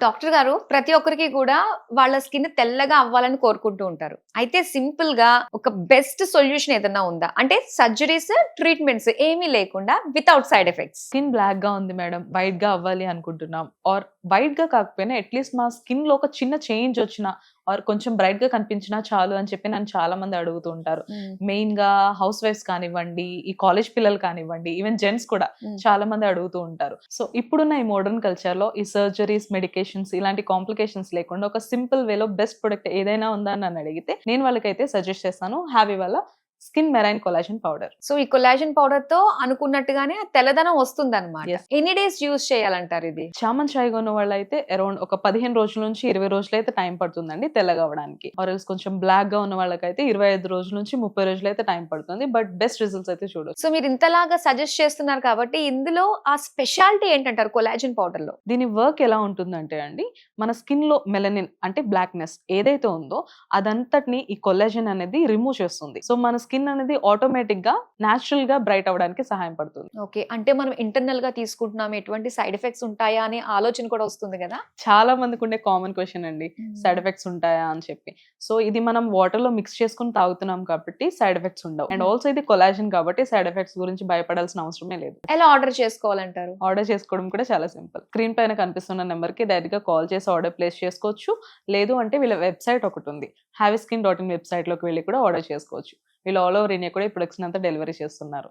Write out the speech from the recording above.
Doctor గారు ప్రతి ఒక్కరికి కూడా వాళ్ళ స్కిన్ తెల్లగా అవ్వాలని కోరుకుంటూ ఉంటారు. అయితే సింపుల్ గా ఒక బెస్ట్ సొల్యూషన్ ఏదన్నా ఉందా? అంటే సర్జరీస్, ట్రీట్మెంట్స్ ఏమీ లేకుండా without side effects. Skin black గా ఉంది మేడం, వైట్ గా అవ్వాలి అనుకుంటున్నాం, ఆర్ వైట్ గా కాకపోయినా అట్లీస్ట్ మా స్కిన్ లో ఒక చిన్న చేంజ్ వచ్చినా ఆర్ కొంచెం బ్రైట్ గా కనిపించినా చాలు అని చెప్పి నన్ను చాలా మంది అడుగుతూ ఉంటారు. మెయిన్ గా హౌస్ వైఫ్స్ కానివ్వండి, ఈ కాలేజ్ పిల్లలు కానివ్వండి, ఈవెన్ జెంట్స్ కూడా చాలా మంది అడుగుతూ ఉంటారు. సో ఇప్పుడున్న ఈ మోడర్న్ కల్చర్ లో ఈ సర్జరీస్, మెడికేషన్స్ ఇలాంటి కాంప్లికేషన్స్ లేకుండా ఒక సింపుల్ వేలో బెస్ట్ ప్రొడక్ట్ ఏదైనా ఉందా అని నన్ను అడిగితే నేను వాళ్ళకైతే సజెస్ట్ చేస్తాను హ్యావీ వాళ్ళ skin marine collagen powder. So ఈ కొలాజన్ పౌడర్ తో అనుకున్నట్టుగానే ఆ తెల్లదనం వస్తుందన్నమాట. Yes. ఎన్ని డేస్ యూజ్ చేయాలంటారు ఇది? చామన్ చాయ్ ఉన్న వాళ్ళు అయితే అరౌండ్ ఒక 15 రోజుల నుంచి 20 రోజులు అయితే టైం పడుతుందండి తెల్లగా అవ్వడానికి. ఆర్ఎల్స్ కొంచెం బ్లాక్ గా ఉన్న వాళ్ళకైతే 25 రోజుల నుంచి 30 రోజులు అయితే టైం పడుతుంది. బట్ బెస్ట్ రిజల్ట్స్ అయితే చూడొచ్చు. సో మీరు ఇంతలాగా సజెస్ట్ చేస్తున్నారు కాబట్టి ఇందులో ఆ స్పెషాలిటీ ఏంటంటారు కొలాజన్ పౌడర్ లో? దీని వర్క్ ఎలా ఉంటుందంటే అండి, మన స్కిన్ లో మెలనిన్ అంటే బ్లాక్నెస్ ఏదైతే ఉందో అదంతటిని ఈ కొలాజన్ అనేది రిమూవ్ చేస్తుంది. సో మన స్కిన్ అనేది ఆటోమేటిక్ గా న్యాచురల్ గా బ్రైట్ అవ్వడానికి సహాయం పడుతుంది. ఓకే, అంటే మనం ఇంటర్నల్ గా తీసుకుంటున్నాం, ఎటువంటి సైడ్ ఎఫెక్ట్స్ ఉంటాయా అనే ఆలోచన కూడా వస్తుంది కదా. చాలా మందికి ఉండే కామన్ క్వశ్చన్ అండి, సైడ్ ఎఫెక్ట్స్ ఉంటాయా అని చెప్పి. సో ఇది మనం వాటర్ లో మిక్స్ చేసుకుని తాగుతున్నాం కాబట్టి సైడ్ ఎఫెక్ట్స్ ఉండవు. అండ్ ఆల్సో ఇది కొలాజన్ కాబట్టి సైడ్ ఎఫెక్ట్స్ గురించి భయపడాల్సిన అవసరమే లేదు. ఎలా ఆర్డర్ చేసుకోవాలంటారు? ఆర్డర్ చేసుకోవడం కూడా చాలా సింపుల్. స్క్రీన్ పైన కనిపిస్తున్న నెంబర్ కి డైరెక్ట్ గా కాల్ చేసి ఆర్డర్ ప్లేస్ చేసుకోవచ్చు. లేదు అంటే వీళ్ళ వెబ్సైట్ ఒకటి ఉంది, havyskin.in వెబ్సైట్ లోకి వెళ్ళి కూడా ఆర్డర్ చేసుకోవచ్చు. వీళ్ళు ఆల్ ఓవర్ ఇండియా కూడా ఈ ప్రొడక్ట్స్ అంతా డెలివరీ చేస్తున్నారు.